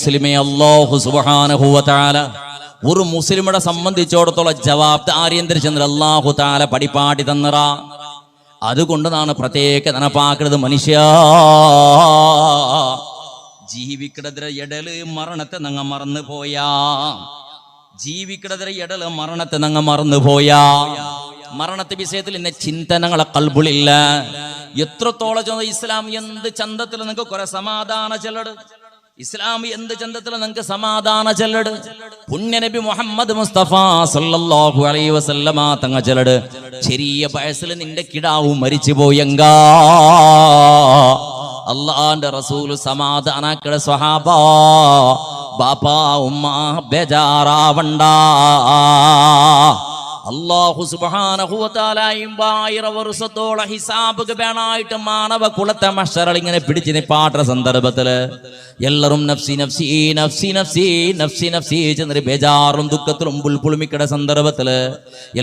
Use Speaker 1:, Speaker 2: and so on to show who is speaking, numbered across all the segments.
Speaker 1: മുസ്ലിമെ അല്ലാഹു സുബ്ഹാനഹു വ തആല ഒരു മുസ്ലിമിനെ സംബന്ധിച്ചിടത്തോളം ജവാബ്ദാരി എന്തിരിച്ചെന്ന് അല്ലാഹു തആല പഠിപ്പാടി തന്നറ. അതുകൊണ്ടാണ് പ്രത്യേക നനപ്പാക്കുന്നത്. മനുഷ്യ ജീവിക്കടതിര എടല് മരണത്തെ നങ്ങ മറന്നു പോയാ, ജീവിക്കടതിര എടല് മരണത്തെ നങ്ങ മറന്നു പോയാ, മരണത്തെ വിഷയത്തിൽ ഇന്ന ചിന്തനങ്ങളെ കൽബുളില്ല. എത്രത്തോളം ഇസ്ലാം എന്ത് ചന്തത്തിൽ നിങ്ങൾക്ക് കുറെ സമാധാന ചെല്ലട്, ഇസ്ലാം എന്ത് ചന്തത്തിൽ നിങ്ങൾക്ക് സമാധാന ചെല്ലട്. പുണ്യനബി മുഹമ്മദ് മുസ്തഫ സല്ലല്ലാഹു അലൈഹി വസല്ലമ തങ്ങ ചെല്ലട്. ചെറിയ വയസ്സിൽ നിന്റെ കിടാവ് മരിച്ചു പോയെങ്കാ അള്ളാന്റെ റസൂല് സമാധാനാക്കട സ്വഹാബ ബാപ്പാ ഉമ്മ ബേജാറാവണ്ട. അല്ലാഹു സുബ്ഹാനഹു വ തആല 1000 വർഷത്തോളം ഹിസാബ് ബേണായിട്ട് മാനവ കുലത്തെ മഹ്ശറിൽ ഇങ്ങനെ പിടിച്ച് നിപ്പാട്ട സന്ദർഭത്തില് എല്ലാവരും നഫ്സി നഫ്സി നഫ്സി നഫ്സി നഫ്സി നഫ്സി ചെന്നൊരു ബേജാറും ദുഃഖത്തിലും പുൽപുളിമിക്കട സന്ദർഭത്തില്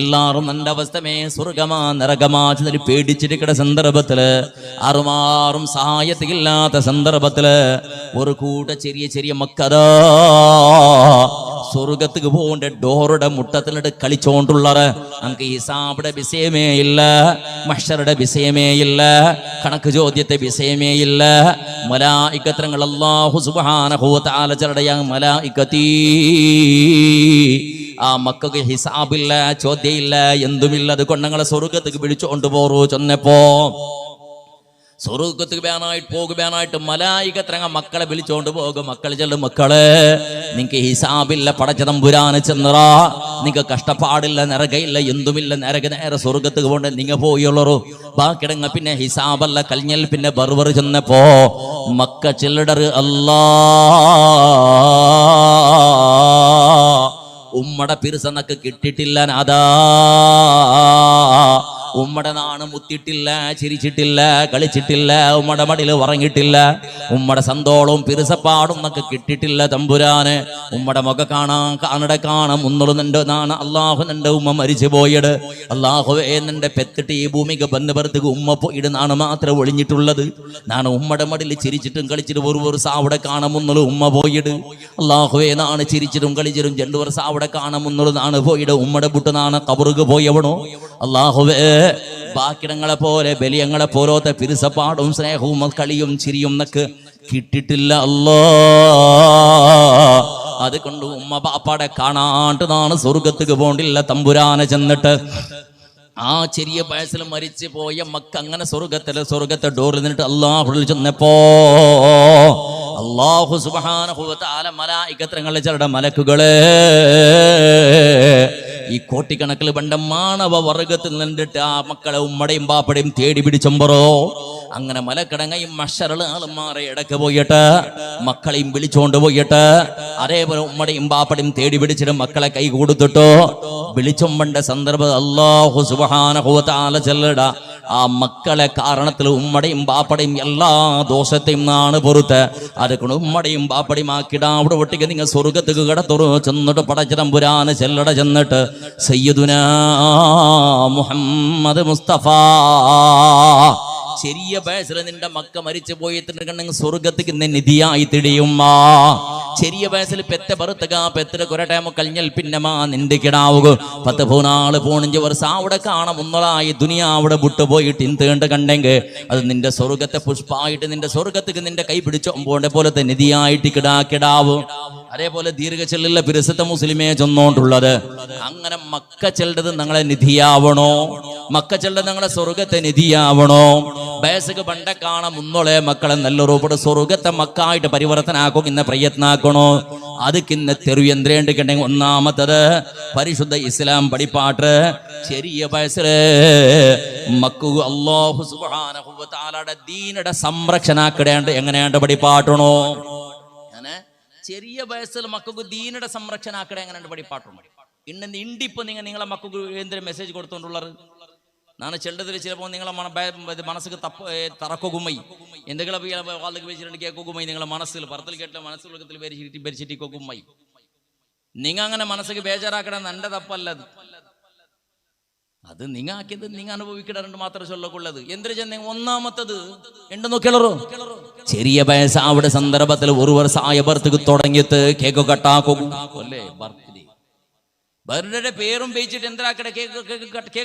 Speaker 1: എല്ലാവരും എൻ്റെ അവസ്ഥമേ സ്വർഗമാ നരകമാ ചെന്നൊരു പേടിച്ചിരിക്കട സന്ദർഭത്തില് ആറുമാറും സഹായത്തില്ലാത്ത സന്ദർഭത്തില് ഒരു കൂട്ട ചെറിയ ചെറിയ മക്കതാ സ്വർഗത്തുക്ക് പോകേണ്ട ഡോറുടെ മുട്ടത്തിലിട്ട് കളിച്ചോണ്ടുള്ളവർ. നമുക്ക് ഹിസാബിയുടെ വിഷയമേ ഇല്ല, മഹ്ശറുടെ വിഷയമേ ഇല്ല, കണക്ക് ചോദ്യത്തെ വിഷയമേ ഇല്ല. മലായികത്രങ്ങൾ അല്ലാഹു സുബ്ഹാനഹു വ തആല ചരടയാ മലായികതീ ആ മക്കൾക്ക് ഹിസാബില്ല, ചോദ്യമില്ല, എന്തുമില്ല. അതുകൊണ്ട് ഞങ്ങളെ സ്വർഗത്തേക്ക് വിളിച്ചുകൊണ്ട് പോറു ചൊന്നപ്പോ സ്വർഗത്തേക്ക് വേനായിട്ട് പോകുവാനായിട്ട് മലായികത്രങ്ങ മക്കളെ വിളിച്ചോണ്ട് പോകും. മക്കൾ ചെല്ലും, മക്കളെ നിങ്ങക്ക് ഹിസാബില്ല, പടച്ച തമ്പുരാന് ചെന്നറ, നിങ്ങക്ക് കഷ്ടപ്പാടില്ല, നരകയില്ല, എന്തുമില്ല, നേരെ സ്വർഗത്തേക്ക് പോകണ്ടേ നിങ്ങ പോയുള്ളൂ. ബാക്കിടങ്ങ പിന്നെ ഹിസാബല്ല കൽഞ്ഞൽ പിന്നെ ബർവർ ചെന്നപ്പോ മക്ക ചെല്ലടറ് അല്ലാ ഉമ്മടെ പിരിസനക്ക് കിട്ടിട്ടില്ല നാദാ, ഉമ്മടെ നാണ് മുത്തിട്ടില്ല, ചിരിച്ചിട്ടില്ല, കളിച്ചിട്ടില്ല, ഉമ്മടെ മടിയിൽ ഉറങ്ങിയിട്ടില്ല, ഉമ്മടെ സന്തോളവും പിരിസപ്പാടും എന്നൊക്കെ കിട്ടിയിട്ടില്ല തമ്പുരാന്. ഉമ്മടെ മുഖ കാണാൻ മുന്നുള്ളുന്നുണ്ട് നാണ് അള്ളാഹു നിന്റെ ഉമ്മ മരിച്ചു പോയത്. അള്ളാഹുവേ നിന്റെ പെത്തിട്ട് ഈ ഭൂമിക്ക് ബന്ധപ്പെടുത്തേക്ക് ഉമ്മ പോയിട്ട് നാണ് മാത്രം ഒളിഞ്ഞിട്ടുള്ളത്. നാണ് ഉമ്മടെ മടിയിൽ ചിരിച്ചിട്ടും കളിച്ചിട്ടും ഒരു സാവിടെ കാണാൻ മുന്നുള്ളു ഉമ്മ പോയിട്ട്. അള്ളാഹുവേ നാണ് ചിരിച്ചിട്ടും കളിച്ചിട്ടും 2 വർഷം അവിടെ കാണാൻ മുന്നുള്ളു നാണ് പോയിട്ട്. ഉമ്മടെ ബുട്ട് നാണ് കബറുക്ക് പോയവണോ. അള്ളാഹുവേ ബാക്കിടങ്ങളെ പോലെ ബലിയങ്ങളെ പോലത്തെ പിരിസപ്പാടും സ്നേഹവും കളിയും ചിരിയും എന്നൊക്കെ കിട്ടിട്ടില്ല അല്ലാ. അതുകൊണ്ട് ഉമ്മ ബാപ്പാടെ കാണാണ്ട് നാണ് സ്വർഗത്തേക്ക് പോണ്ടില്ല തമ്പുരാനെ ചെന്നിട്ട്. ആ ചെറിയ വയസ്സിൽ മരിച്ചു പോയ മക്ക അങ്ങനെ സ്വർഗത്തെ ഡോറിൽ നിന്നിട്ട് അല്ലാഹുവിൽ ചെന്നപ്പോ അല്ലാഹു സുബ്ഹാനഹു വ തആല മലായികത്രങ്ങളെ ചിലരുടെ മലക്കുകളെ ഈ കോട്ടിക്കണക്കിൽ പണ്ട മാനവ വർഗത്തിൽ നിന്നിട്ട് ആ മക്കളെ ഉമ്മടയും ബാപ്പടയും തേടി പിടിച്ചമ്പറോ അങ്ങനെ മലക്കടങ്ങയും മഷറള് ആളുമാരെ ഇടക്ക് പോയിട്ട് മക്കളെയും വിളിച്ചോണ്ട് പോയിട്ട് അതേപോലെ ഉമ്മടയും ബാപ്പടയും തേടി പിടിച്ചിട്ട് മക്കളെ കൈ കൊടുത്തിട്ടോ വിളിച്ചൊമ്പണ്ട സന്ദർഭം അല്ലാഹു സുബ്ഹാനഹു വ തആല ചെല്ലട ആ മക്കളെ കാരണത്തിൽ ഉമ്മടയും ബാപ്പടയും എല്ലാ ദോഷത്തെയും നാണ് പൊറുത്ത്. അതുകൊണ്ട് ഉമ്മടയും ബാപ്പടയും ആക്കിട അവിടെ ഒട്ടിക്ക് നിങ്ങൾ സ്വർഗത്തേക്ക് കടത്തുറു ചെന്നിട്ട് പടച്ചിടമ്പുരാന് ചെല്ലട ചെന്നിട്ട് സയ്യിദുനാ മുഹമ്മദ് മുസ്തഫ ചെറിയ വയസ്സിൽ നിന്റെ മക്ക മരിച്ചു പോയിട്ടുണ്ടെങ്കിൽ സ്വർഗത്തേക്ക് നിധിയായി തിടിയുമ്മ. ചെറിയ വയസ്സിൽ പെറ്റ ബറുത്തക പെത്ര കുറെ ടൈം കഴിഞ്ഞാൽ പിന്നെ നിന്റെ കിടാവുക 10-14 വർഷം അവിടെ കാണാം ഒന്നളായി ദുനിയാവിടെ വിട്ടുപോയിട്ട് ഇന്ത് കണ്ടെങ്കിൽ അത് നിന്റെ സ്വർഗത്തെ പുഷ്പമായിട്ട് നിന്റെ സ്വർഗത്തേക്ക് നിന്റെ കൈ പിടിച്ചോമ്പോണ്ടെ പോലത്തെ നിധിയായിട്ട് കിടാവ്. അതേപോലെ ദീർഘചെല്ലുള്ള പിരസത്തെ മുസ്ലിമേ ചെന്നോണ്ടുള്ളത്. അങ്ങനെ മക്ക ചെല്ലത് ഞങ്ങളെ നിധിയാവണോ, മക്ക ചെല്ലത് ഞങ്ങളെ സ്വർഗത്തെ നിധിയാവണോ. ബേസക്ക് പണ്ട കാണാൻ മുന്നോളെ മക്കളെ നല്ല രൂപയുടെ സ്വർഗത്തെ മക്കായിട്ട് പരിവർത്തനാക്കും ഇന്ന പ്രയത്നാക്കണോ. അതിക്കിന്ന തെരുയന്ത്രേണ്ടിട്ടുണ്ടെങ്കിൽ ഒന്നാമത്തത് പരിശുദ്ധ ഇസ്ലാം പഠിപ്പാട്ട് ചെറിയ വയസ്സില് മക്കു അല്ലാഹു സുബ്ഹാനഹു വ തആലയുടെ ദീനയുടെ സംരക്ഷണാക്കിടേണ്ട എങ്ങനെയാണ്ട് പഠിപ്പാട്ടണോ. അങ്ങനെ ചെറിയ വയസ്സിൽ മക്കൾക്ക് ദീനയുടെ സംരക്ഷണാക്കിട എങ്ങനെയാണ്ട് പഠിപ്പാട്ടണോ. ഇന്ന് ഇണ്ടിപ്പോ നിങ്ങളെ മക്കൾക്ക് എന്തൊരു മെസ്സേജ് കൊടുത്തോണ്ടുള്ളത് നാണ് ചെല്ലതിൽ ചിലപ്പോൾ നിങ്ങളെ മനസ്സിൽ തറക്കൊകുമൈ എന്തെങ്കിലും വാതിൽ വെച്ചിട്ട് കേൾക്കുമൈ നിങ്ങളെ മനസ്സിൽ പറത്തിൽ കേട്ട മനസ്സിൽ ഭരിച്ചിട്ട് കൊക്കുമൈ. നിങ്ങൾ അങ്ങനെ മനസ്സിൽ ബേജാറാക്കണം എൻ്റെ തപ്പല്ലത്. അത് നിങ്ങ ആക്കിയത് നിങ്ങ അനുഭവിക്കിടാറുണ്ട് മാത്രമേ ചൊല്ലക്കുള്ളത്. എന്തിനു ചെന്ന ഒന്നാമത്തത് ഉണ്ടെന്നോ കിളറോ ചെറിയ വയസ്സ് അവിടെ സന്ദർഭത്തിൽ ഒരു വർഷമായ ബർത്ത് തുടങ്ങിയിട്ട് കേക്ക് കട്ടാക്കും അല്ലേ. ബർത്ത്ഡേ പേരും പേച്ചിട്ട് എന്താക്കടെ കേക്ക്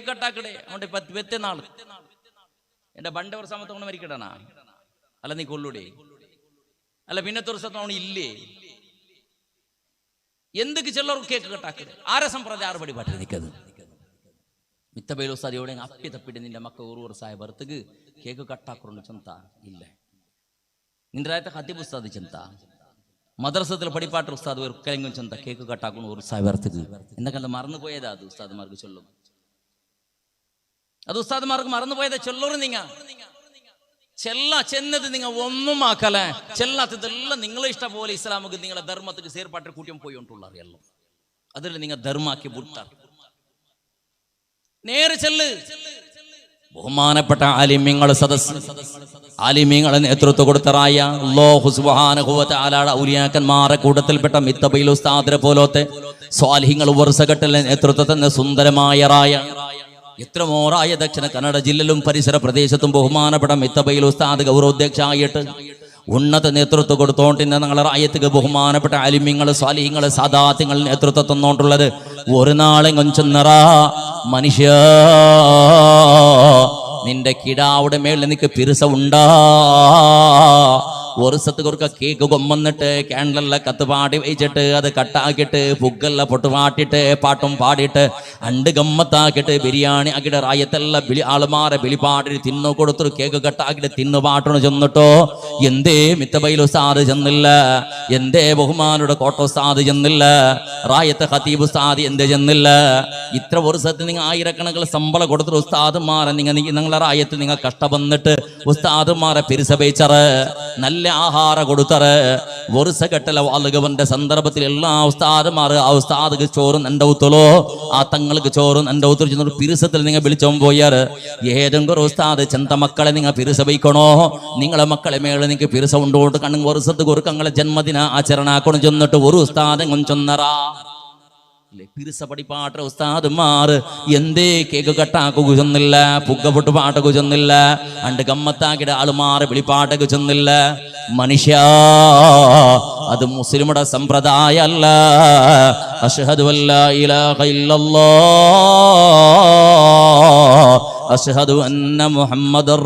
Speaker 1: കട്ടാക്കടേ അവന്റെ വെത്തനാള് എന്റെ പണ്ട് ഒരു സമയത്തോണ് മരിക്കടാനാ അല്ല നീ കൊല്ലൂടെ അല്ല പിന്നത്തെ ഒരു സ്ഥലത്തോണ് ഇല്ലേ എന്തൊക്കെ ചെല്ലർ കേക്ക് കട്ടാക്കടേ ആരെ സമ്പ്രദായ ആറ് പടി പാട്ടി നിൽക്കത് മിത്തബൈൽ ഉസ്താദിയോടെ അപ്പി തപ്പിട്ട് നിന്റെ മക്ക ഒരു വർഷമായ ബർത്തക്ക് കേക്ക് കട്ടാക്കുന്നുണ്ട് ചെന്ത ഇല്ല നിന്റെ രായത്തെ ഹത്തീബ് ഉസ്താദ് ചെന്ത മദ്രസത്തിൽ പഠിപ്പാട്ട് ഉസ്താദ് ഒരു കലങ്ങും ചെന്ത കേക്ക് കട്ടാക്കുന്നു ഒരു വർഷമായ ബർത്തക്ക് എന്നൊക്കെ മറന്നു പോയതാ അത് ഉസ്താദ്മാർക്ക് ചൊല്ലും അത് ഉസ്താദ്മാർക്ക് മറന്നു പോയതാ ചൊല്ലൂറ് നിങ്ങ ചെന്നത് നിങ്ങൾ ഒന്നും ആക്കല ചെല്ലാത്തതെല്ലാം നിങ്ങളെ ഇഷ്ടം പോലെ ഇസ്ലാമുക്ക് നിങ്ങളെ ധർമ്മത്തിന് സേർപ്പാട്ട് കൂട്ടിയും പോയിട്ടുള്ള അറിയല്ലോ അതിൽ നിങ്ങൾ ധർമാക്കി വിട്ടാർ നേരെ ചെല്ല്. ബഹുമാനപ്പെട്ട ആലിമ്യങ്ങൾ സദസ് ആലിമ്യങ്ങളെ നേതൃത്വം കൊടുത്തറായ അല്ലാഹു സുബ്ഹാനഹു വ തആലയുടെ ഔലിയാക്കന്മാരെ കൂട്ടത്തിൽപ്പെട്ട മിത്തബൈൽ ഉസ്താദിനെ പോലത്തെ സ്വാലിഹ്യങ്ങൾ വർഷഘട്ടത്തിലെ നേതൃത്വത്തിന് സുന്ദരമായ റായ എത്രമോറായ ദക്ഷിണ കന്നഡ ജില്ലയിലും പരിസര പ്രദേശത്തും ബഹുമാനപ്പെട്ട മിത്തബൈൽ ഉസ്താദ് ഗൗരവാധ്യക്ഷനായിട്ട് ഉന്നത നേതൃത്വം കൊടുത്തോണ്ട് ഇന്ന് ഞങ്ങളെ റായത്തുക്ക് ബഹുമാനപ്പെട്ട ആലിമ്യങ്ങൾ സ്വാലിഹ്യങ്ങൾ സാദാത്യങ്ങൾ നേതൃത്വം തന്നോണ്ടുള്ളത് ഒരു നാളെ കൊഞ്ചുന്നറ മനുഷ്യ നിന്റെ കിടാവിടെ മേളിൽ നിനക്ക് പിരുസ ഉണ്ടാ ഒരു സ്ഥലത്ത് കേക്ക് കൊമ്പന്നിട്ട് ക്യാൻഡലെല്ലാം കത്തുപാടി വെച്ചിട്ട് അത് കട്ടാക്കിയിട്ട് പുഗ്ഗെല്ലാം പൊട്ടുപാട്ടിട്ട് പാട്ടും പാടിയിട്ട് അണ്ട് ഗമ്മത്താക്കിയിട്ട് ബിരിയാണി ആക്കിയിട്ട് റായത്തെല്ലാം ആളുമാരെ ബിളിപാടി തിന്നു കൊടുത്തൊരു കേക്ക് കട്ടാക്കിയിട്ട് തിന്നു പാട്ടണ ചെന്നിട്ടോ എന്തേ മിത്തബൈൽ ഉസ്താദ് ചെന്നില്ല എന്തേ ബഹുമാനുടെ കോട്ട ഉസ്താദ് ചെന്നില്ല റായത്തെ ഖതീബ് ഉസ്താദ് എന്തേ ചെന്നില്ല ഇത്ര ഒരു സ്ഥലത്ത് നിങ്ങൾ ആയിരക്കണക്കിന് ശമ്പളം കൊടുത്തൊരു ഉസ്താദുമാരെ നിങ്ങളെ റായത്ത് നിങ്ങൾ കഷ്ടപ്പെന്നിട്ട് ഉസ്താദുമാരെ പിരിസപേച്ചറ് നല്ല ആഹാര കൊടുത്തറ് വർഷഘട്ടല വാളുകവന്റെ സന്ദർഭത്തിൽ എല്ലാ ഉസ്താദുമാർ ആ ഉസ്താദ് ചോറും എൻ്റെ ഉത്തലോ ആ തങ്ങൾക്ക് ചോറും എൻ്റെ ഉത്തൽ ചെന്നൊരു പിരിസത്തിൽ നിങ്ങൾ വിളിച്ചോ പോയാറ് ഏതെങ്കിലും ഒരു ഉസ്താദ് ചെന്ത മക്കളെ നിങ്ങൾ പിരിസ വയ്ക്കണോ നിങ്ങളെ മക്കളെ മേളിൽ നിങ്ങൾക്ക് പിരിസ ഉണ്ടോട്ട് കണ്ണു വർഷത്ത് കുറുക്കങ്ങളെ ജന്മദിന ആചരണാക്കണം ചെന്നിട്ട് ഒരു ഉസ്താദ് കൊഞ്ചൊന്നറാ പിരിസ പടിപ്പാട്ട ഉസ്താദുമാർ എന്തേ കേക്ക് കട്ടാക്കുക ചെന്നില്ല പുക പൊട്ട് പാട്ടൊക്കെ ചെന്നില്ല അണ്ട് ഗമ്മത്താക്കിയുടെ ആളുമാറ് വിളിപ്പാട്ടൊക്കെ ചെന്നില്ല മനുഷ്യ അത് മുസ്ലിമുടെ സമ്പ്രദായ അല്ല. അശ്ഹദു അല്ലാ ഇലാഹ ഇല്ലല്ലാഹ് അശ്ഹദു അന്ന മുഹമ്മദർ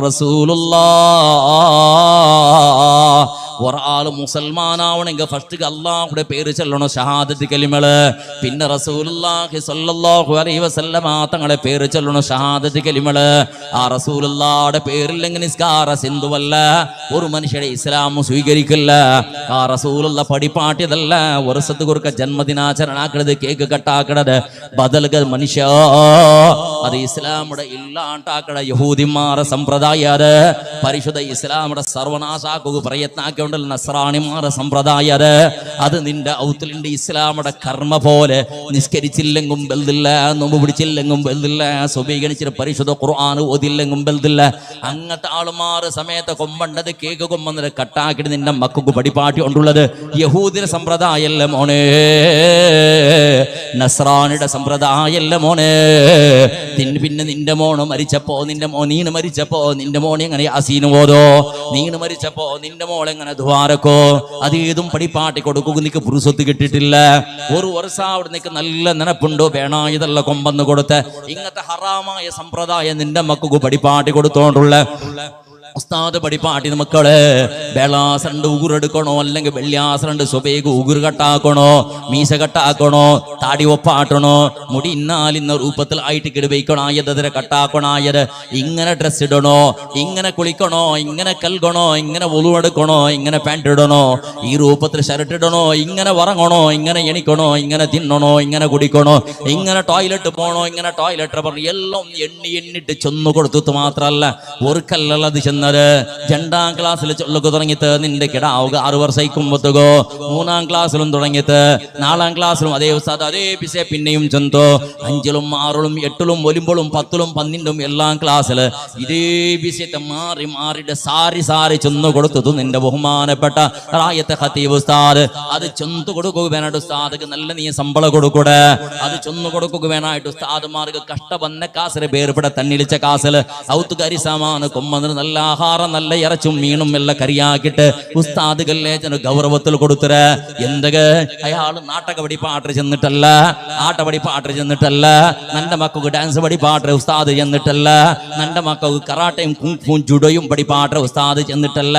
Speaker 1: റസൂലുള്ളാഹ്. ഒരാൾ മുസൽമാനാവണമെങ്കിൽ ഫസ്റ്റ് അല്ലാഹുവിന്റെ പേര് ചൊല്ലണം ഷഹാദത്ത് കലിമകള് പിന്നെ റസൂലുള്ളാഹി സ്വല്ലല്ലാഹു അലൈഹി വസല്ലമ തങ്ങളെ പേര് ചൊല്ലണം ഷഹാദത്ത് കലിമകള് ആ റസൂലുള്ളാഹിയുടെ പേരില്ലെങ്കിൽ നിസ്കാര സിന്ധുവല്ല ഒരു മനുഷ്യരെ ഇസ്ലാം സ്വീകരിക്കില്ല ആ റസൂലുള്ള പടിപ്പാട്ടിയതല്ല വർഷത്ത് കുറുക്ക ജന്മദിനാചരണാക്കണത് കേക്ക് കട്ടാക്കണത് ബദൽക മനുഷ്യ അത് ഇസ്ലാമുടെ ഇല്ലാണ്ടാക്കണ യഹൂദിമാരെ സമ്പ്രദായ പരിശുദ്ധ ഇസ്ലാമുടെ സർവനാശാക്കുക പ്രയത്നാക്കി നസ്രാണിമാരെ സമ്പ്രദായ അത് നിന്റെ ഔത്തലിന്റെ ഇസ്ലാമുടെ കർമ്മ പോലെ നിസ്കരിച്ചില്ലെങ്കും ബെൽദില്ല നോമ്പ് പിടിച്ചില്ലെങ്കും ബെൽദില്ല സ്വീകരിച്ചിട്ട് പരിശുദ്ധ ഖുർആൻ ഓതില്ലെങ്കും ബെൽദില്ല അങ്ങനത്തെ ആളുമാറ് സമയത്ത് കൊമ്പണ്ടത് കേക്ക് കൊമ്പന്നത് കട്ടാക്കിട്ട് നിന്റെ മക്കൾക്ക് പടിപ്പാട്ടി കൊണ്ടുള്ളത് യഹൂദിന്റെ സമ്പ്രദായല്ല മോനെ നസ്രാണിയുടെ സമ്പ്രദായല്ല മോനെ പിന്നെ നിന്റെ മോണ് മരിച്ചപ്പോ നീന് മരിച്ചപ്പോ നിന്റെ മോനെ എങ്ങനെ യാസീൻ ഓതോ നീന് മരിച്ചപ്പോ നിന്റെ മോളെങ്ങനെ ദ്വാരക്കോ അതേതും പടിപ്പാട്ടി കൊടുക്കുക നിനക്ക് പുരുഷത്ത് കിട്ടിയിട്ടില്ല ഒരു വർഷം അവിടെ നിനക്ക് നല്ല നിനപ്പുണ്ടോ വേണ ഇതെല്ലാം കൊമ്പന്ന് കൊടുത്ത് ഇങ്ങനത്തെ ഹറാമായ സമ്പ്രദായം നിന്റെ മക്കൾക്ക് പടിപ്പാട്ടി കൊടുത്തോണ്ടുള്ള ഉസ്താദ് പടിപ്പാട്ടി മക്കള് ബേളാസണ്ട് ഉಗುറെടുക്കണോ അല്ലെങ്കിൽ വെള്ളിയാസണ്ട് സ്വബേഗ് ഉಗುറ് കട്ടാക്കണോ മീശ കട്ടാക്കണോ താടി ഒപ്പാട്ടണോ മുടി ഇന്ന രൂപത്തിൽ ആയിട്ട് കിടുവയ്ക്കണായത് കട്ടാക്കണായത് ഇങ്ങനെ ഡ്രസ് ഇടണോ ഇങ്ങനെ കുളിക്കണോ ഇങ്ങനെ കൽകണോ ഇങ്ങനെ ഒളുവെടുക്കണോ ഇങ്ങനെ പാൻറ് ഇടണോ ഈ രൂപത്തിൽ ഷർട്ട് ഇടണോ ഇങ്ങനെ വറങ്ങണോ ഇങ്ങനെ എണിക്കണോ ഇങ്ങനെ തിന്നണോ ഇങ്ങനെ കുടിക്കണോ ഇങ്ങനെ ടോയ്ലറ്റ് പോണോ ഇങ്ങനെ ടോയ്ലറ്റ് പറഞ്ഞു എല്ലാം എണ്ണിട്ട് ചെന്നു കൊടുത്തു മാത്രല്ല ഒരു കല്ലത് ചെന്ന് ചൊന്നത്. 2ാം ക്ലാസ്സിൽ ചൊല്ലുക തുടങ്ങിയിട്ട് നിന്റെ കിടാവുക 6 വർഷക്കുമ്പത്തുകോ. 3ാം ക്ലാസ്സിലും തുടങ്ങിയിട്ട് 4ാം ക്ലാസ്സിലും അതേ ഉസ്താദ് അതേ പിസെ പിന്നെയും ചൊന്തോ. 5ലും 6ലും 8ലും 9ലും 10ലും 12ലും എല്ലാം ക്ലാസ്സിൽ ഇതേ വിഷയത്തെ മാറി മാറിയിട്ട് സാരി ചൊന്നു കൊടുത്തു നിന്റെ ബഹുമാനപ്പെട്ട റായത്തെ ഖതീബ് ഉസ്താദ്. അത് ചൊന്നു കൊടുക്കുക വേണായിട്ട് ഉസ്താദ് നല്ല നീ ശമ്പളം കൊടുക്കൂടെ. അത് ചൊന്നു കൊടുക്കുക വേണായിട്ട് ഉസ്താദ്മാർക്ക് കഷ്ടവന്ന കാസിലെ വേർപെട തണ്ണിളിച്ച കാസിൽ ഔത്തുകാരി സാമാന് കൊമ്മന് നല്ല ആഹാരം നല്ല ഇറച്ചും മീനും എല്ലാം കറിയാക്കിട്ട് ഉസ്താദുകളെ ഗൗരവത്തിൽ കൊടുത്തര്. എന്തൊക്കെ അയാൾ നാട്ടക പഠിപ്പാട്ട് ചെന്നിട്ടല്ല, ആട്ടപടിപ്പാട്ട് ചെന്നിട്ടല്ല, നന്റെ മക്കൾക്ക് ഡാൻസ് പഠിപ്പാട്ട് ഉസ്താദ് ചെന്നിട്ടല്ല, നന്റെ മക്കൾക്ക് കറാട്ടയും കുങ്ഫും ജുഡോയും പഠിപ്പാട്ട് ഉസ്താദ് ചെന്നിട്ടല്ല,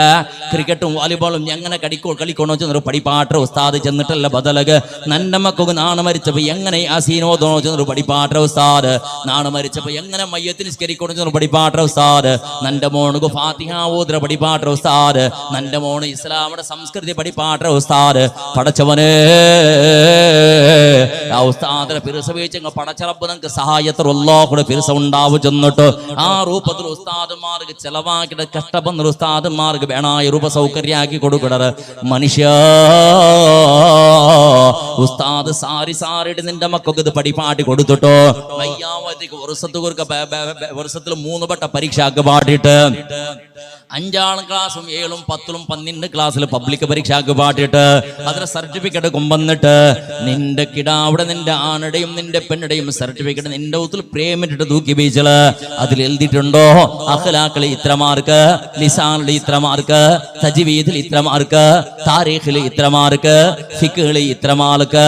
Speaker 1: ക്രിക്കറ്റും വാലിബോളും എങ്ങനെ കളിക്കണോ ചെന്നൊരു പഠിപ്പാട്ട് ഉസ്താദ് ചെന്നിട്ടല്ല. ബദലക് നന്റെ മക്കൾക്ക് നാണ് മരിച്ചപ്പോ എങ്ങനെ ആസീനോദനോ ചെന്നൊരു പഠിപ്പാട്ട് ഉസ്താദ്, നാണ് മരിച്ചപ്പോ എങ്ങനെ മയ്യത്തിന് നിസ്കരിക്കണോ ചെന്നൊരു പഠിപ്പാട്ട് ഉസ്താദ്, നന്റെ മോണുക്ക് ഫാത്തിഹ ഓദ്ര പഠിപ്പാട്ട് ഉസ്താദ്, നന്റെ മോണ് ഇസ്ലാമിന്റെ സംസ്കൃതി പഠിപ്പാട്ട് ഉസ്താദ്. പടച്ചവനെ ആ ഉസ്താദിനെ പിരിസ വീഴ്ച പടച്ചറപ്പ് നിങ്ങൾക്ക് സഹായത്തിലുള്ള കൂടെ പിരിസ ഉണ്ടാവും ചെന്നിട്ട് ആ രൂപത്തിൽ ഉസ്താദുമാർക്ക് ചെലവാക്കിയിട്ട് കഷ്ടപ്പെടുന്ന ഉസ്താദുമാർക്ക് വേണായ രൂപ സൗകര്യാക്കി കൊടുക്കണത്. മനുഷ്യ ഉസ്താദ് സാരിട്ട് നിന്റെ മക്കൾക്ക് ഇത് പഠിപ്പാട്ടി കൊടുത്തിട്ടോ വയ്യാവതിക്ക് വർഷത്തിൽ 3 വട്ട പരീക്ഷക്ക് പാടിയിട്ട് 5ാം ക്ലാസ്സും 7ും 10ലും 12 ക്ലാസ്സിൽ പബ്ലിക് പരീക്ഷക്ക് പാട്ടിട്ട് അതിന് സർട്ടിഫിക്കറ്റ് കൊണ്ടുവന്നിട്ട് നിന്റെ കിടാവിടെ നിന്റെ ആണുടെയും നിന്റെ പെണ്ണുടെയും സർട്ടിഫിക്കറ്റ് നിന്റെ ഊത്തിൽ പ്രേമിട്ടിട്ട് തൂക്കി വീച്ചല്. അതിൽ എഴുതിയിട്ടുണ്ടോ അഖ്ലാഖിൽ ഇത്ര മാർക്ക്, ലിസാനിൽ ഇത്ര മാർക്ക്, തജ്വീദിൽ ഇത്ര മാർക്ക്, താരീഖിൽ ഇത്ര മാർക്ക്, ഫിഖ്ഹിൽ ഇത്ര മാർക്ക്,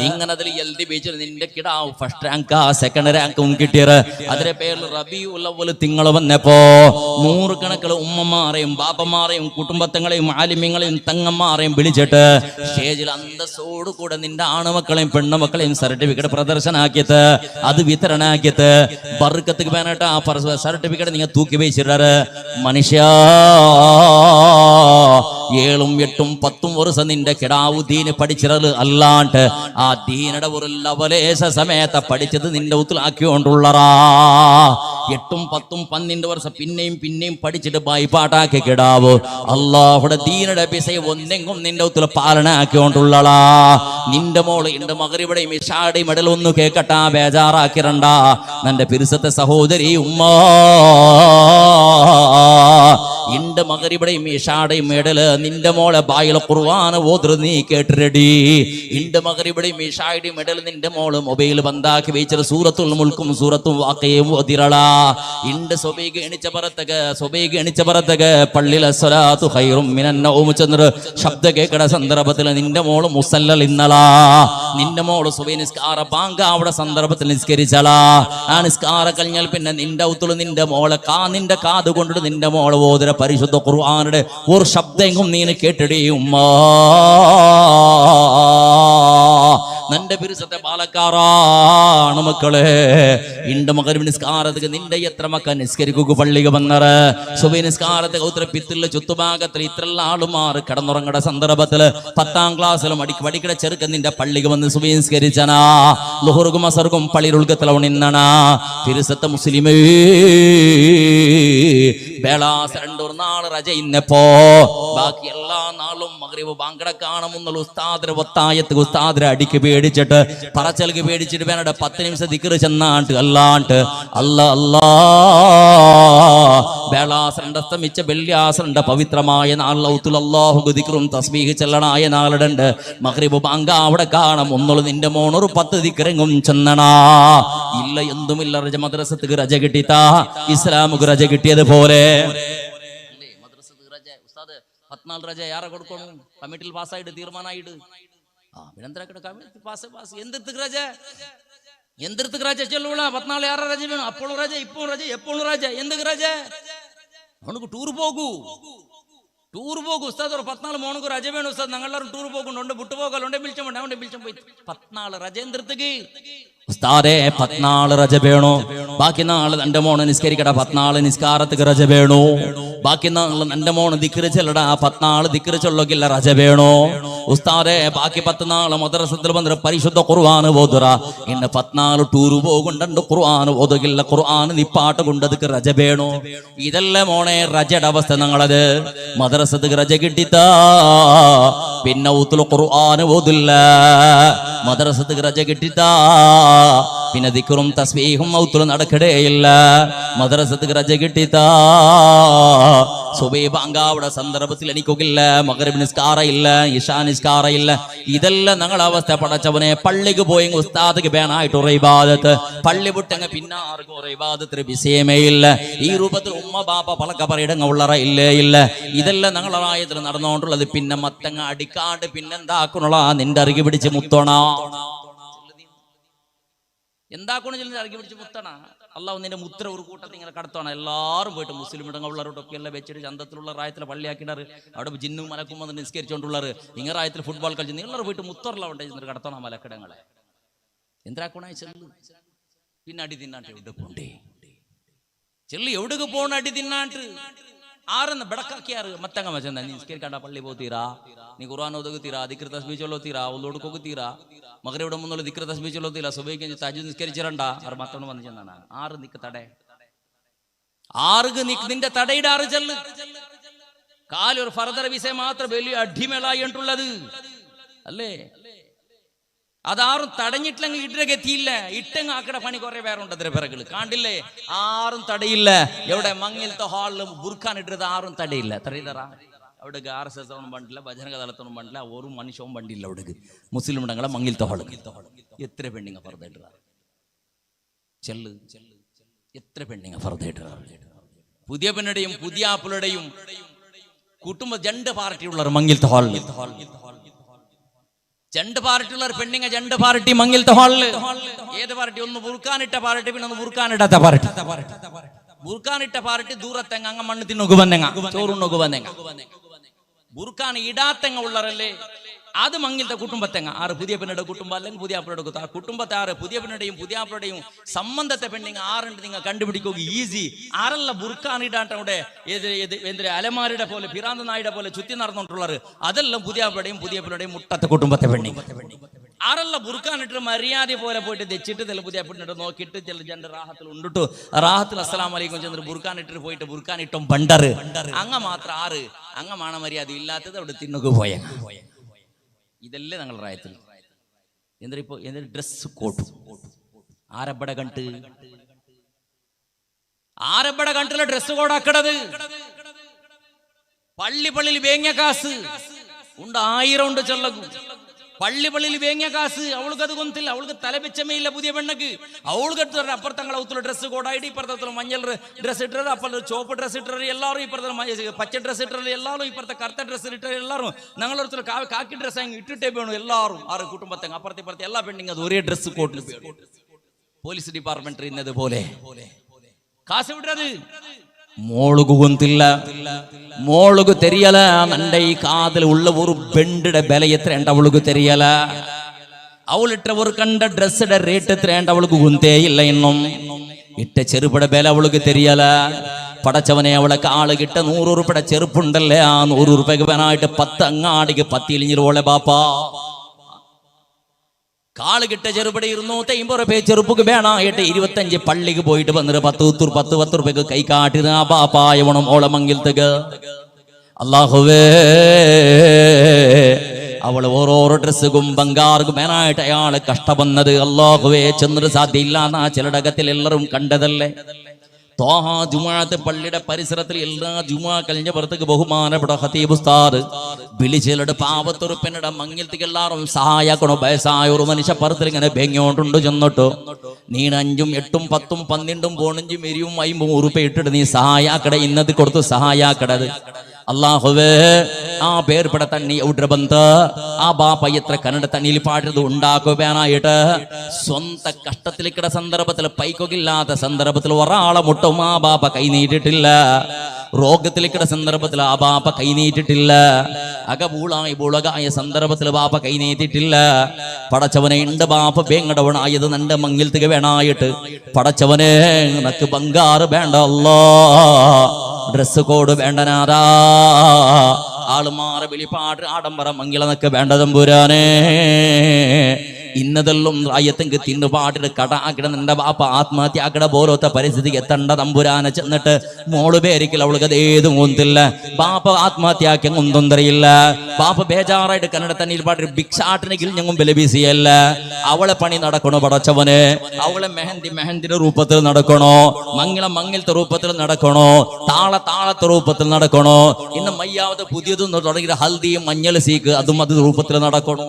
Speaker 1: ഇങ്ങനെ അതിൽ എഴുതി വീച്ചൽ നിന്റെ കിടാവ് ഫസ്റ്റ് റാങ്കാ സെക്കൻഡ് റാങ്കും കിട്ടിയത്. അതിന്റെ പേരിൽ റബീഉൽ അവ്വൽ തിങ്കൾ വന്നപ്പോ 100 കണക്കിൽ ഉമ്മമാരെയും ബാപ്പമാരെയും കുടുംബത്തങ്ങളെയും ആലിമ്യങ്ങളെയും തങ്ങന്മാരെയും വിളിച്ചിട്ട് സ്റ്റേജിൽ അന്തസ്സോടു കൂടെ നിന്റെ ആണുമക്കളെയും പെണ്ണുമക്കളെയും സർട്ടിഫിക്കറ്റ് പ്രദർശനാക്കിയത് അത് വിതരണാക്കിയത് ബർക്കത്ത് വേണേട്ട് ആ സർട്ടിഫിക്കറ്റ് നിങ്ങൾ തൂക്കി വെച്ചിട്ട് മനുഷ്യ 7ഉം 8ഉം 10ഉം വർഷം നിന്റെ കിടാവു ദീന് പഠിച്ചിറത് അല്ലാണ്ട് ആ ദീനയുടെ ഒരു ലവലേശ സമയത്ത് പഠിച്ചത് നിന്റെ ഉത്തിലാക്കിക്കൊണ്ടുള്ളറാ. 8ഉം 10ഉം 12 വർഷം പിന്നെയും പഠിച്ചിട്ട് ബായിപ്പാട്ടാക്കി കിടാവൂ അല്ലാഹുടെ ദീനയുടെ പിസയെ ഒന്നെങ്കും നിന്റെ ഉത്തില പാലന ആക്കിക്കൊണ്ടുള്ളളാ. നിന്റെ മോള് എന്റെ മകരിവിടെയും ഇഷാടെയും ഇടലൊന്നു കേക്കട്ടാ ബേജാറാക്കിരണ്ട. നിന്റെ പിരിസത്തെ സഹോദരി ഉമ്മ എന്റെ മകരിവിടെയും ഇഷാടെയും ഇടല് നിന്റെ മോളെ ബായിലെ ഖുർആൻ ഓതൃ നീ കേട്ടിരടി. എന്റെ മകരിവിടെയും ഇഷായുടെയും ഇടല് നിന്റെ മോള് മൊബൈൽ ബന്ധാക്കി വെച്ചത് സൂറത്തുൽ മുൽക്കും സൂറത്തും വാക്കയും ഓതിരളാ. എന്റെ സ്വബൈക്ക് എണിച്ച പറത്തക പള്ളിയിലെ സ്വലാത്തു ഖൈറും മിനൻ നൗം ചെന്നൊരു ശബ്ദ കേക്കട സന്ദർഭത്തിൽ നിന്റെ മോള് മുസല്ലൽ ഇന്നലാ. നിന്റെ മോള് സുബഹി നിസ്കാര ബാങ്ക അവിടെ സന്ദർഭത്തിൽ നിസ്കരിച്ചളാ. ആ നിസ്കാര കഴിഞ്ഞാൽ പിന്നെ നിന്റെ ഔത്തുള്ള നിന്റെ മോളെ നിന്റെ കാത് കൊണ്ടിട്ട് നിന്റെ മോളെ ഓതിര പരിശുദ്ധ ഖുർആനുടെ ഒരു ശബ്ദം നീ കേട്ടിടേ ഉമ്മ. നിന്റെ പിരിസത്തെ പാലക്കാറാണ് മക്കളെ. ഇന്റെ മകൻ നിസ്കാരത്തിന് നിന്റെ എത്ര മക്കൾ നിസ്കരിക്കുക പള്ളിക വന്നറ് സുബഹി നിസ്കാരത്തെ ഉത്തര പിത്തിലെ ചുറ്റുഭാഗത്തിൽ ഇത്രയുള്ള ആളുമാർ കിടന്നുറങ്ങുന്ന സന്ദർഭത്തില് 10ാം ക്ലാസ്സിലും പഠിക്കട ചെറുക്കൻ നിന്റെ പള്ളിക വന്ന് സുബഹി നിസ്കരിച്ചനാ. ലുഹുറുക്കും അസറുക്കും പള്ളിയിൽ ഉൾക്കത്തിലവ നിന്നണാ. പിരിസത്തെ മുസ്ലിമേ ബേളാസ് 2 നാൾ റജ ഇന്നപ്പോ ബാക്കി എല്ലാ നാളും മഗ്രിബ് ബാങ്കട കാണുമെന്നുള്ള ഉസ്താദിന്റെ ഒത്തായത്ത് ഉസ്താദിനെ അടിക്ക് പേടിച്ചിട്ട് പറച്ചൽക്ക് പേടിച്ചിട്ട് വേണ്ട 10 നിമിഷം ദിക്റ് ചെന്നാണ്ട് അല്ലാണ്ട് അല്ലാ ബേളാസറിന്റെ അസ്തമിച്ച വെള്ളിയാസറിന്റെ പവിത്രമായ നാളത്തിൽ അല്ലാഹു ദിക്റും തസ്ബീഹ് ചെല്ലണായ നാളിടണ്ട്. മഗ്രിബ് ബാങ്ക അവിടെ കാണും ഒന്നുള്ളൂ നിന്റെ മോണൊരു 10 ദിക്റെങ്ങും ചെന്നണാ. ഇല്ല എന്തുമില്ല റജ മദ്രസക്ക് റജ കിട്ടിത്താ ഇസ്ലാമുക്ക് റജ കിട്ടിയത് പോലെ 14 റജ യാറെ കൊടുക്കണം കമ്മിറ്റിയിൽ പാസ്സായിട്ട് തീർമാനമായിട്ട് എന്തിർത്ത് രാജ ചൊല്ലൂള 14 യാറെ റജ വേണം. അപ്പോഴും റജ ഇപ്പോൾ റജ എപ്പോഴും റജ എന്തൊക്കെ റജ അവനക്ക് ടൂർ പോകൂ ഉസ്താദ് 14 മോണക്ക് റജ വേണം ഉസ്താദ് ഞങ്ങളെല്ലാവരും ടൂർ പോകുന്നുണ്ട് വിട്ടുപോകലുണ്ട് വിളിച്ചു പോയി 14 റജ എന്തിർത്തക്ക് ഉസ്താദേ 14 റജ വേണോ ബാക്കി നാളെ എന്റെ മോണ് നിസ്കരിക്കട 14 നിസ്കാരത്തിക്ക് റജ വേണോ ബാക്കി നാളെ എന്റെ മോണ് ദിക്റ് ചെല്ലടാ 14 ദിക്റ് ചൊല്ലോക്കില്ല റജബേണോ ഉസ്താദെ ബാക്കി 10 നാള് മദ്രസത്തിൽ വന്നിട്ട് പരിശുദ്ധ ഖുർആൻ ഓതുറ ഇന്ന് 14 ടൂറ് പോകുന്നുണ്ട് ഖുർആൻ ഓതുകില്ല ഖുർആൻ നിപ്പാട്ട് കൊണ്ടതൊക്കെ റജബേണോ ഇതല്ലേ മോനെ റജയുടെ അവസ്ഥ ഞങ്ങളത് മദ്രസക്ക് റജ കിട്ടിത്താ പിന്നെ ഊത്തുൽ ഖുർആൻ ഓതില്ല മദ്രസക്ക് റജ കിട്ടിത്താ പിന്നെ ദിക്റും തസ്ബീഹും ഔത്തുൽ നടക്കടേയില്ല മദ്രസക്ക് റജ കിട്ടിത്താ സുബഹി ബാങ്കാവുടെ സന്ദർഭത്തിൽ എനിക്കൊക്കില്ല മഗ്രിബ് നിസ്കാരം ഇല്ല ഇശാ നിസ്കാരം ഇല്ല ഇതെല്ലാം ഞങ്ങളുടെ അവസ്ഥ പടച്ചവനെ പള്ളിക്ക് പോയി ഉസ്താദക്ക് വേണായിട്ട് ഒരു ഇബാദത്ത് പള്ളി വിട്ടങ്ങ് പിന്നെ ആർക്കും ഒരു ഇബാദത്തിന് വിഷയമേ ഇല്ല ഈ രൂപത്തിൽ ഉമ്മ ബാപ്പ പളക്ക പറയിടങ്ങ ഉള്ളറ ഇല്ലേ ഇല്ല ഇതെല്ലാം ഞങ്ങളുടെ പ്രായത്തിൽ നടന്നുകൊണ്ടുള്ളത് പിന്നെ മത്തങ്ങ അടിക്കാണ്ട് പിന്നെന്താക്കണുള്ള നിന്റെ അറുകി പിടിച്ച് മുത്തോണ എന്താക്കണം ചെല്ലുന്നത് ഇറക്കി പിടിച്ച് മുത്തണ അള്ളാഹു നിന്റെ മുത്ര ഒരു കൂട്ടത്തിൽ ഇങ്ങനെ കടത്തണം എല്ലാവരും പോയിട്ട് മുസ്ലിം ഇടങ്ങളുള്ളവരോടൊക്കെ എല്ലാം വെച്ചിട്ട് ചന്തത്തിലുള്ള റായത്തിലെ പള്ളിയാക്കിടാറ് അവിടെ ജിന്നും മലക്കും വന്ന് നിസ്കരിച്ചുകൊണ്ടുള്ളവർ ഇങ്ങനെ റായത്തിൽ ഫുട്ബോൾ കളിച്ച് നിങ്ങളെ പോയിട്ട് മുത്തറല്ല ഉണ്ട് കടത്തണം മലക്കിടങ്ങളെ എന്താക്കണ ചെല്ലു പിന്നെ അടി തിന്നാട്ട് എവിടെ പോണ്ടേ ചെല്ലു എവിടേക്ക് പോണ അടി തിന്നാട്ട് ആരെന്ന് ബെടക്കാക്കിയാറ് മത്തങ്ങ വെച്ചാ നീ നിസ്കരിക്കാണ്ട പള്ളി പോത്തീരാ നീ ഖുർആൻ ഓതുക തീരാ ദിക്ർ തസ്ബീഹ് ചൊല്ലുതീരാ ഒന്നോടുക്കൊക്കെ തീരാ മഗ്രിബിടെ മുന്നുള്ള ദിക്ർ തസ്ബീഹ് ചൊല്ലുതീരാ സുബഹിക്ക് തഹജ്ജുദ് നിസ്കരിച്ചിരണ്ട അവർ മത്തോണ്ട് വന്നു ചെന്നാണ് ആറ് നിക്ക് തടേ ആറുക്ക് നിന്റെ തടയുടെ ആറ് ചെല്ല് കാലൊരു ഫർദർ വിഷയം മാത്രം വലിയ അടിമേളായിട്ടുള്ളത് അല്ലേ അതാറും തടഞ്ഞിട്ടില്ലെങ്കിൽ ഇട്ടൊക്കെ എത്തിയില്ല ഇട്ടങ്ങ് ആക്കട പണി കുറെ പേരുണ്ട് അതിന്റെ പിറകള് കാണ്ടില്ലേ ആറും തടയില്ല എവിടെ മങ്ങിലത്തെ ഹാളിലും ബുർഖാൻ ഇട്ടത് ആറും തടയില്ല തടയില്ലറാ അവിടെ RSS ഒന്നും പണ്ടില്ല ഭജനക തലത്തൊന്നും പണ്ടില്ല ഒരു മനുഷ്യവും പണ്ടില്ല അവിടെ മുസ്ലിം ഇടങ്ങളെ മങ്ങിലത്തെ ഹാള് എത്ര പെണ്ണിങ്ങ ഫർദായിട്ടാ ചെല്ല് എത്ര പെണ്ണിങ്ങ ഫർദായിട്ടാ പുതിയ പെണ്ണുടെയും പുതിയ ആപ്പിളുടെയും കുടുംബ രണ്ട് പാർട്ടിയുള്ളവർ മങ്ങിലത്തെ ഹാളിൽ രണ്ട് പാർട്ടിയുള്ള പെണ്ണിങ്ങ രണ്ട് പാർട്ടി മങ്ങിലത്തെ ഹാളില് ഏത് പാർട്ടി ഒന്ന് ബുർഖാനിട്ട പാർട്ടി പിന്നെ ഒന്ന് ബുർഖാനിടാത്ത പാർട്ടി ബുർഖാനിട്ട പാർട്ടി ദൂരത്തെങ്ങ അങ്ങ മണ്ണ് തിന്നൊക്കെ വന്നെങ്ങ ചോറുണ്ണൊക്കെ വന്നെങ്ങ ബുർഖാൻ ഇടാത്തെങ്ങ ഉള്ളവരല്ലേ അത് മങ്ങിലത്തെ കുടുംബത്തെങ്ങ ആറ് പുതിയ പെണ്ണുടെ കുടുംബം അല്ലെങ്കിൽ പുതിയ ആപ്പിളുടെ കുടുംബത്തെ ആറ് പുതിയ പെണ്ണുടെയും പുതിയ ആപ്പിളുടെയും സംബന്ധത്തെ പെണ്ണിങ്ങ ആറുണ്ട് നിങ്ങൾ കണ്ടുപിടിക്കുക ഈസി ആറല്ല ബുർഖാൻ ഇടാട്ടവിടെ എന്തൊരു അലമാരുടെ പോലെ പിറാന്ത നായുടെ പോലെ ചുറ്റി നടന്നിട്ടുള്ളവർ അതെല്ലാം പുതിയ ആപ്പിളുടെയും പുതിയ പെണ്ണുടെയും മുട്ടത്തെ കുടുംബത്തെ പെണ്ണിങ് ആറല്ല ബുർഖാൻ ഇട്ട് മര്യാദ പോലെ പോയിട്ട് തെച്ചിട്ട് ചില പുതിയ പെണ്ണിട്ട് നോക്കിയിട്ട് ചില ജന്റെ റാഹത്തിൽ ഉണ്ടിട്ടു റാഹത്തിൽ അസ്സലാമു അലൈക്കും ചെന്നിട്ട് ബുർഖാൻ ഇട്ടിട്ട് പോയിട്ട് ബുർഖാൻ ഇട്ടും ബണ്ടറ് അങ്ങ മാത്രം ആറ് അങ്ങമാണ് മര്യാദ ഇല്ലാത്തത് അവിടെ തിന്നൊക്കെ പോയ ഇതല്ലേ ഞങ്ങൾ റായത്തിൽ എന്തിപ്പോ എന്തൊരു ഡ്രസ് കോട്ട് ആരബട കണ്ടില്ല ഡ്രസ് കോഡ് ആക്കണത് പള്ളിയിൽ വേങ്ങിയ കാസ് ഉണ്ട് 1000 ഉണ്ട് ചെല്ലകു പള്ളിയിൽ വേങ്ങിയ കാസ് അവൾക്ക് അത് കൊന്നില്ല അവൾക്ക് തലവെച്ചമയില്ല പുതിയ പെണ്ണക്ക് അവൾക്ക് അപ്പുറത്തങ്ങളെ ഔത്തുള്ള ഡ്രസ്സ് കോഡായിട്ട് ഇപ്പുറത്തെ മഞ്ഞൾ ഡ്രസ്സ് ഇട്ടത് അപ്പുറത്തെ ചോപ്പ് ഡ്രസ്സ് ഇട്ടത് എല്ലാവരും ഇപ്പുറത്തെ പച്ച ഡ്രസ്സ് ഇട്ടത് എല്ലാവരും ഇപ്പുറത്തെ കറുത്ത ഡ്രസ്സ് ഇട്ടത് എല്ലാവരും ഞങ്ങളൊരു കാക്കി ഡ്രസ്സ് അങ്ങ് ഇട്ടിട്ടേ വേണം എല്ലാവരും ആറ് കുടുംബത്തെ അപ്പുറത്തെ എല്ലാ പെണ്ണിങ് അത് ഒരേ ഡ്രസ്സ് കോട്ടിൽ പോലീസ് ഡിപ്പാർട്ട്മെന്റ് ഇന്നത് പോലെ കാശ് വിട്ടത് മോളുകു കൊന്തില്ല മോളുകു തെരിയല നന്റെ ഈ കാതിൽ ഉള്ള ഒരു പെണ്ണിന്റെ വില എത്രയുണ്ട് അവൾക്ക് തെരിയല അവളിട്ട ഒരു കണ്ട ഡ്രസ്സിന്റെ റേറ്റ് എത്രയുണ്ട് അവൾക്ക് ഗുന്തേ ഇല്ല ഇന്നും ഇട്ട ചെറുപട വില അവൾക്ക് തെരിയല പടച്ചവനെ അവളെ കാള് കിട്ട 100 രൂപയുടെ ചെറുപ്പുണ്ടല്ലേ ആ 100 രൂപയ്ക്ക് വേണമായിട്ട് 10 അങ്ങാടിക്ക് 10 ഇലിഞ്ഞിരോളെ ബാപ്പാ കാള് കിട്ട ചെറുപടി 250 രൂപ ചെറുപ്പക്ക് വേണമായിട്ട് 25 പള്ളിക്ക് പോയിട്ട് വന്നിട്ട് 10 രൂപയ്ക്ക് കൈ കാട്ടിത് ആ ബാപ്പായവണം ഓളെ മങ്ങിലത്തേക്ക് അല്ലാഹുവേ അവള് ഓരോരോ ഡ്രസ്സും ബംഗാർക്കും വേണമായിട്ട് അയാള് കഷ്ടപ്പെടുന്നത് അല്ലാഹുവേ ചെന്നിട്ട് സാധ്യയില്ലാന്ന ചിലടകത്തിൽ എല്ലാവരും കണ്ടതല്ലേ തോഹ ജുമാഅത്ത് പള്ളിയുടെ പരിസരത്തിൽ എല്ലാ ജുമാ കഴിഞ്ഞ പുറത്തേക്ക് ബഹുമാനപ്പെട്ട ഖതീബ് ഉസ്താദ് വിളിച്ചിട്ട് പാവത്തൊരു പെണ്ണിടെ മങ്ങിലത്തേക്ക് എല്ലാവരും സഹായിക്കണോ വയസ്സായ ഒരു മനുഷ്യ പുറത്തിൽ ഇങ്ങനെ ബെങ്ങിയോണ്ടുണ്ട് ചെന്നിട്ടു നീ 5ഉം 8ഉം 10ഉം 12ഉം 15ഉം 50 രൂപ ഇട്ടിട്ട് നീ സഹായാക്കട ഇന്നത് കൊടുത്ത് സഹായാക്കടത് അല്ലാഹുവേ ആ പേർപ്പെട തണ്ണി ഔഡ്ര ബന്ധ ആ ബാപ്പ എത്ര കന്നഡ തണ്ണിയിൽ പാടുന്നത് ഉണ്ടാക്കുവാനായിട്ട് സ്വന്ത കഷ്ടത്തിലേക്കിട സന്ദർഭത്തിൽ പൈക്കൊകില്ലാത്ത സന്ദർഭത്തിൽ ഒരാളെ മുട്ടും ആ ബാപ്പ കൈ നീട്ടിട്ടില്ല രോഗത്തിലേക്കിട സന്ദർഭത്തിൽ ആ ബാപ്പ കൈ നീട്ടിട്ടില്ല ബുളകായ സന്ദർഭത്തിൽ ബാപ്പ കൈ നീട്ടിട്ടില്ല പടച്ചവനെ ഉണ്ട് ബാപ്പ വേങ്ങടവണായത് നന്റെ മങ്ങിലത്തേക്ക് വേണായിട്ട് പടച്ചവനെ നിനക്ക് ബംഗാറ് വേണ്ട അല്ലാ ഡ്രസ് കോഡ് വേണ്ടനാഥാ, ആളുമാറെ വെളിപ്പാട് ആഡംബര മംഗളനൊക്കെ വേണ്ട തമ്പുരാനേ. ഇന്നതെല്ലാം റായത്തെങ്കിൽ തിന്നുപാടിട്ട് കട ആക്കിട നിന്റെ ബാപ്പ ആത്മഹത്യ ആക്കിട പോലത്തെ പരിസ്ഥിതി എത്തണ്ട തമ്പുരാനെ ചെന്നിട്ട് മോള് പേരിക്കൽ അവൾക്ക് അത് ഏതും ഒന്നില്ല. ബാപ്പ ആത്മഹത്യ ആക്കി ഒന്നും തറിയില്ല. ബാപ്പ ബേജാറായിട്ട് കന്നഡ തന്നെ പാട്ട് ഭിക്ഷാട്ടിനെങ്കിൽ ഞങ്ങൾ ബലബീസിയല്ല. അവളെ പണി നടക്കണോ പടച്ചവന്? അവളെ മെഹന്തിന്റെ രൂപത്തിൽ നടക്കണോ? മംഗളത്തെ രൂപത്തിൽ നടക്കണോ? താളത്തെ രൂപത്തിൽ നടക്കണോ? ഇന്ന് മയ്യാവത് പുതിയതും തുടങ്ങിയ ഹൽദിയും മഞ്ഞൾ സീക്ക് അതും അത് രൂപത്തിൽ നടക്കണോ?